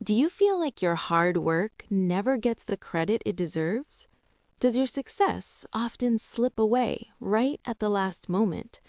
Do you feel like your hard work never gets the credit it deserves? Does your success often slip away right at the last moment?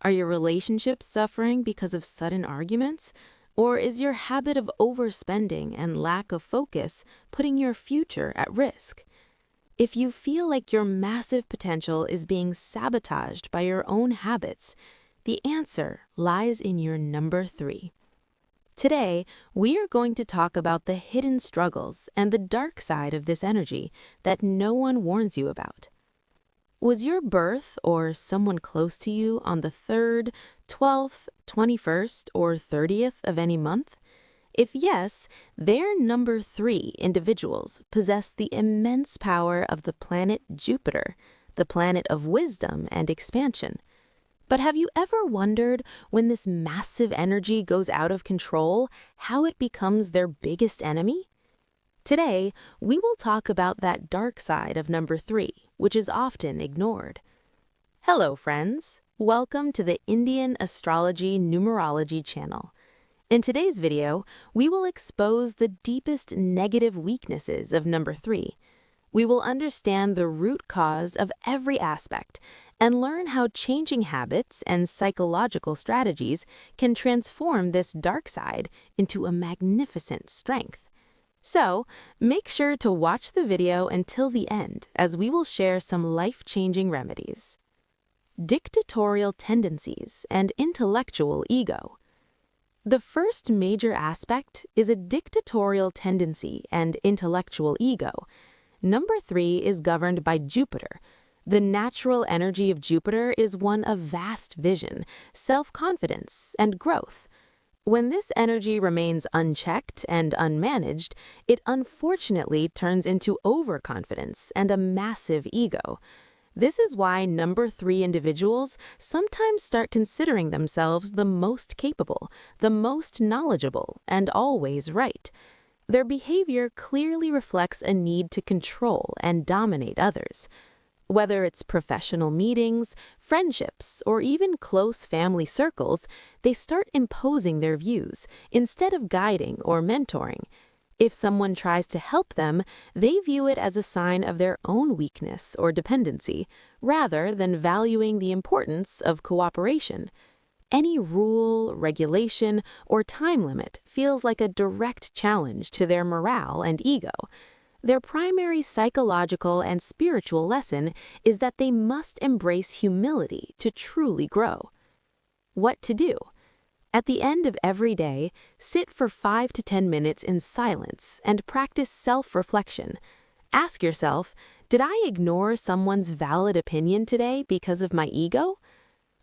Are your relationships suffering because of sudden arguments? Or is your habit of overspending and lack of focus putting your future at risk? If you feel like your massive potential is being sabotaged by your own habits, the answer lies in your number 3. Today, we are going to talk about the hidden struggles and the dark side of this energy that no one warns you about. Was your birth or someone close to you on the 3rd, 12th, 21st, or 30th of any month? If yes, their number 3 individuals possess the immense power of the planet Jupiter, the planet of wisdom and expansion. But have you ever wondered, when this massive energy goes out of control, how it becomes their biggest enemy? Today, we will talk about that dark side of number 3, which is often ignored. Hello, friends. Welcome to the Indian Astrology Numerology channel. In today's video, we will expose the deepest negative weaknesses of number 3. We will understand the root cause of every aspect and learn how changing habits and psychological strategies can transform this dark side into a magnificent strength. So, make sure to watch the video until the end, as we will share some life-changing remedies. Dictatorial tendencies and intellectual ego. The first major aspect is a dictatorial tendency and intellectual ego. Number 3 is governed by Jupiter. The natural energy of Jupiter is one of vast vision, self-confidence, and growth. When this energy remains unchecked and unmanaged, it unfortunately turns into overconfidence and a massive ego. This is why number 3 individuals sometimes start considering themselves the most capable, the most knowledgeable, and always right. Their behavior clearly reflects a need to control and dominate others. Whether it's professional meetings, friendships, or even close family circles, they start imposing their views instead of guiding or mentoring. If someone tries to help them, they view it as a sign of their own weakness or dependency, rather than valuing the importance of cooperation. Any rule, regulation, or time limit feels like a direct challenge to their morale and ego. Their primary psychological and spiritual lesson is that they must embrace humility to truly grow. What to do? At the end of every day, sit for 5 to 10 minutes in silence and practice self-reflection. Ask yourself, did I ignore someone's valid opinion today because of my ego?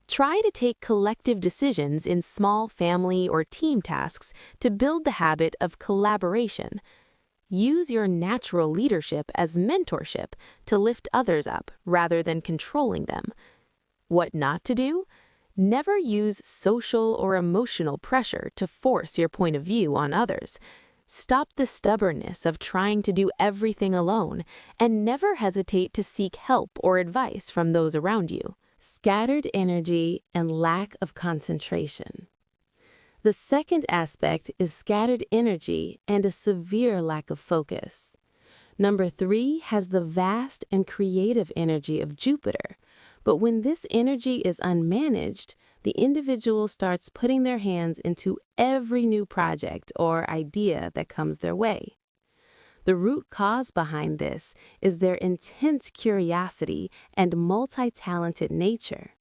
Try to take collective decisions in small family or team tasks to build the habit of collaboration. Use your natural leadership as mentorship to lift others up rather than controlling them. What not to do? Never use social or emotional pressure to force your point of view on others. Stop the stubbornness of trying to do everything alone, and never hesitate to seek help or advice from those around you. Scattered energy and lack of concentration. The second aspect is scattered energy and a severe lack of focus. Number 3 has the vast and creative energy of Jupiter, but when this energy is unmanaged, the individual starts putting their hands into every new project or idea that comes their way. The root cause behind this is their intense curiosity and multi-talented nature.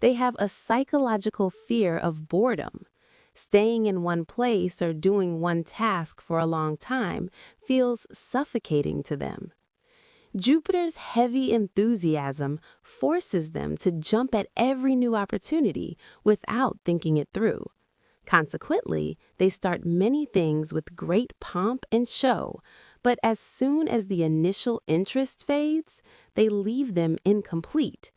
They have a psychological fear of boredom. Staying in one place or doing one task for a long time feels suffocating to them. Jupiter's heavy enthusiasm forces them to jump at every new opportunity without thinking it through. Consequently, they start many things with great pomp and show, but as soon as the initial interest fades, they leave them incomplete.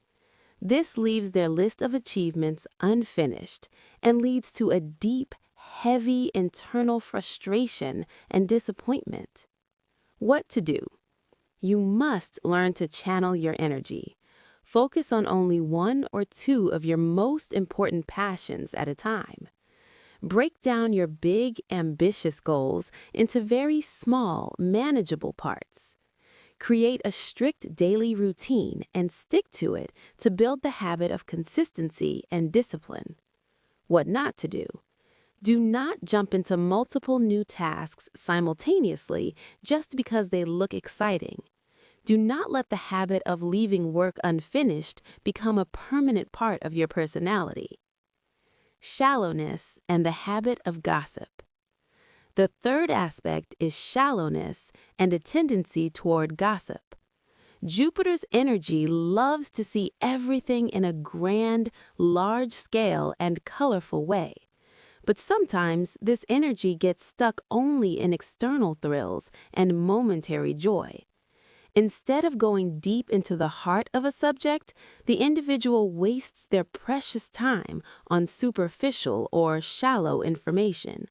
This leaves their list of achievements unfinished and leads to a deep, heavy internal frustration and disappointment. What to do? You must learn to channel your energy. Focus on only 1 or 2 of your most important passions at a time. Break down your big, ambitious goals into very small, manageable parts. Create a strict daily routine and stick to it to build the habit of consistency and discipline. What not to do. Do not jump into multiple new tasks simultaneously just because they look exciting. Do not let the habit of leaving work unfinished become a permanent part of your personality. Shallowness and the habit of gossip. The third aspect is shallowness and a tendency toward gossip. Jupiter's energy loves to see everything in a grand, large-scale, and colorful way. But sometimes this energy gets stuck only in external thrills and momentary joy. Instead of going deep into the heart of a subject, the individual wastes their precious time on superficial or shallow information.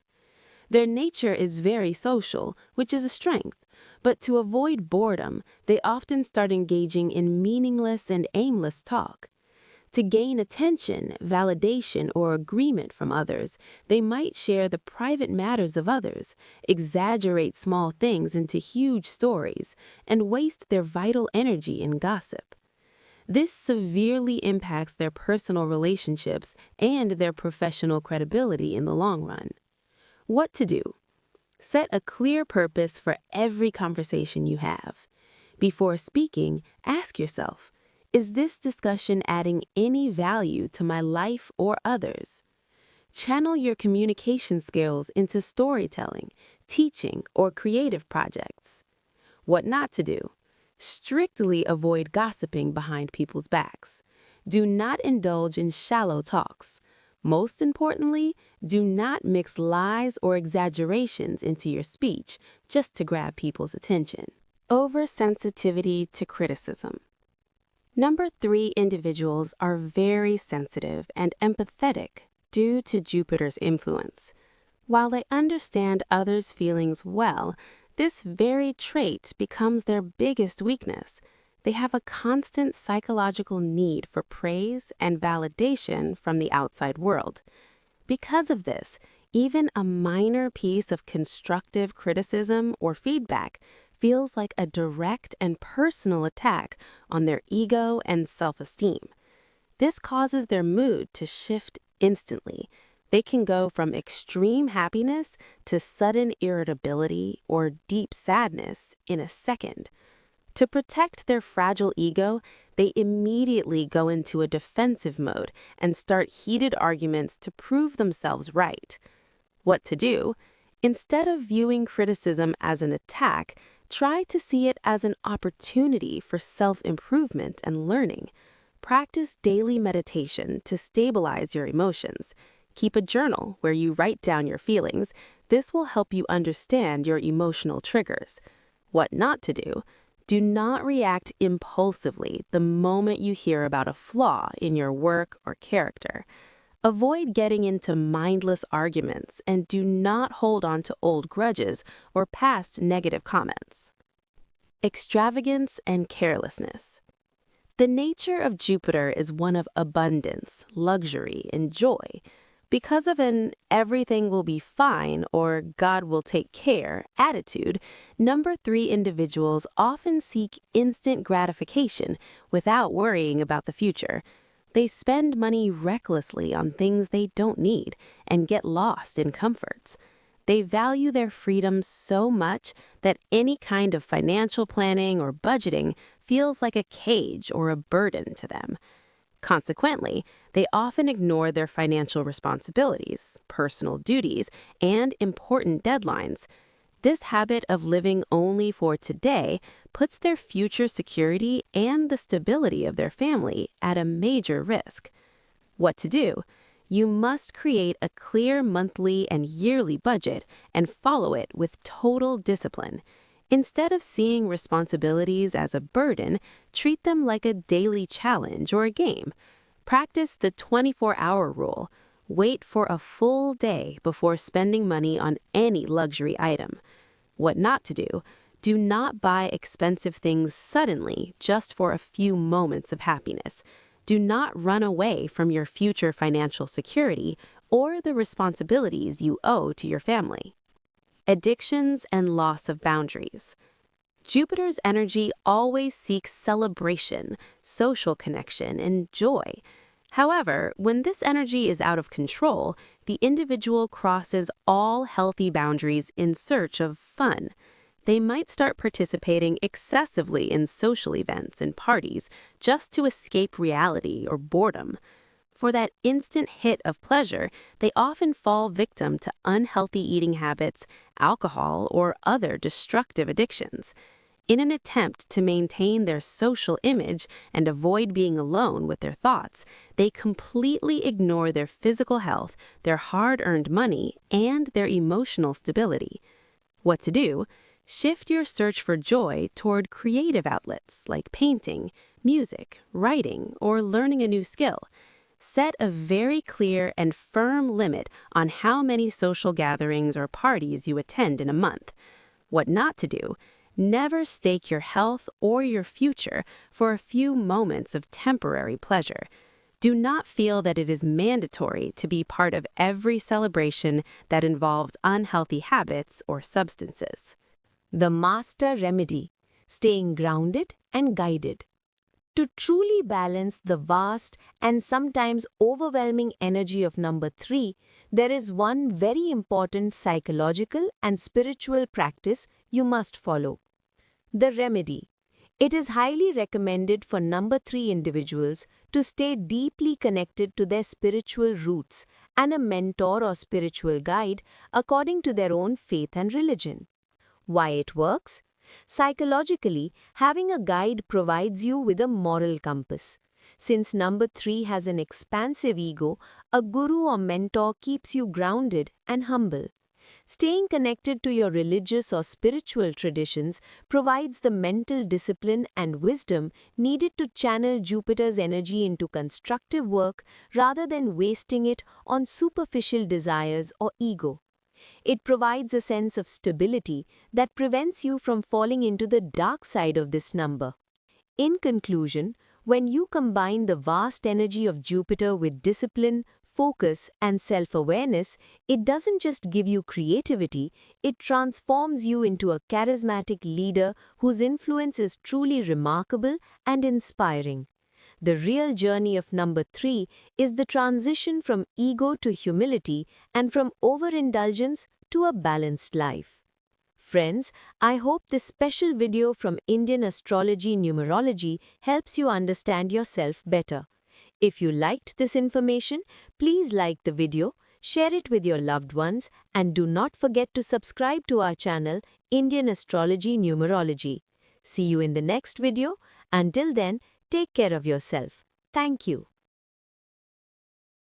Their nature is very social, which is a strength, but to avoid boredom, they often start engaging in meaningless and aimless talk. To gain attention, validation, or agreement from others, they might share the private matters of others, exaggerate small things into huge stories, and waste their vital energy in gossip. This severely impacts their personal relationships and their professional credibility in the long run. What to do? Set a clear purpose for every conversation you have. Before speaking, ask yourself, is this discussion adding any value to my life or others? Channel your communication skills into storytelling, teaching, or creative projects. What not to do? Strictly avoid gossiping behind people's backs. Do not indulge in shallow talks. Most importantly, do not mix lies or exaggerations into your speech just to grab people's attention. Oversensitivity to criticism. Number 3 individuals are very sensitive and empathetic due to Jupiter's influence. While they understand others' feelings well, this very trait becomes their biggest weakness. They have a constant psychological need for praise and validation from the outside world. Because of this, even a minor piece of constructive criticism or feedback feels like a direct and personal attack on their ego and self-esteem. This causes their mood to shift instantly. They can go from extreme happiness to sudden irritability or deep sadness in a second. To protect their fragile ego, they immediately go into a defensive mode and start heated arguments to prove themselves right. What to do? Instead of viewing criticism as an attack, try to see it as an opportunity for self-improvement and learning. Practice daily meditation to stabilize your emotions. Keep a journal where you write down your feelings. This will help you understand your emotional triggers. What not to do? Do not react impulsively the moment you hear about a flaw in your work or character. Avoid getting into mindless arguments and do not hold on to old grudges or past negative comments. Extravagance and carelessness. The nature of Jupiter is one of abundance, luxury, and joy. Because of an everything will be fine or God will take care attitude, number 3 individuals often seek instant gratification without worrying about the future. They spend money recklessly on things they don't need and get lost in comforts. They value their freedom so much that any kind of financial planning or budgeting feels like a cage or a burden to them. Consequently, they often ignore their financial responsibilities, personal duties, and important deadlines. This habit of living only for today puts their future security and the stability of their family at a major risk. What to do? You must create a clear monthly and yearly budget and follow it with total discipline. Instead of seeing responsibilities as a burden, treat them like a daily challenge or a game. Practice the 24-hour rule. Wait for a full day before spending money on any luxury item. What not to do? Do not buy expensive things suddenly just for a few moments of happiness. Do not run away from your future financial security or the responsibilities you owe to your family. Addictions and loss of boundaries. Jupiter's energy always seeks celebration, social connection, and joy. However, when this energy is out of control, the individual crosses all healthy boundaries in search of fun. They might start participating excessively in social events and parties just to escape reality or boredom. For that instant hit of pleasure, they often fall victim to unhealthy eating habits, alcohol, or other destructive addictions. In an attempt to maintain their social image and avoid being alone with their thoughts, they completely ignore their physical health, their hard-earned money, and their emotional stability. What to do? Shift your search for joy toward creative outlets like painting, music, writing, or learning a new skill. Set a very clear and firm limit on how many social gatherings or parties you attend in a month. What not to do? Never stake your health or your future for a few moments of temporary pleasure. Do not feel that it is mandatory to be part of every celebration that involves unhealthy habits or substances. The master remedy: staying grounded and guided. To truly balance the vast and sometimes overwhelming energy of number 3, there is one very important psychological and spiritual practice you must follow. The remedy. It is highly recommended for number 3 individuals to stay deeply connected to their spiritual roots and a mentor or spiritual guide according to their own faith and religion. Why it works? Psychologically, having a guide provides you with a moral compass. Since number 3 has an expansive ego, a guru or mentor keeps you grounded and humble. Staying connected to your religious or spiritual traditions provides the mental discipline and wisdom needed to channel Jupiter's energy into constructive work rather than wasting it on superficial desires or ego. It provides a sense of stability that prevents you from falling into the dark side of this number. In conclusion, when you combine the vast energy of Jupiter with discipline, focus, and self-awareness, it doesn't just give you creativity, it transforms you into a charismatic leader whose influence is truly remarkable and inspiring. The real journey of number 3 is the transition from ego to humility and from overindulgence to a balanced life. Friends, I hope this special video from Indian Astrology Numerology helps you understand yourself better. If you liked this information, please like the video, share it with your loved ones, and do not forget to subscribe to our channel, Indian Astrology Numerology. See you in the next video. Until then, take care of yourself. Thank you.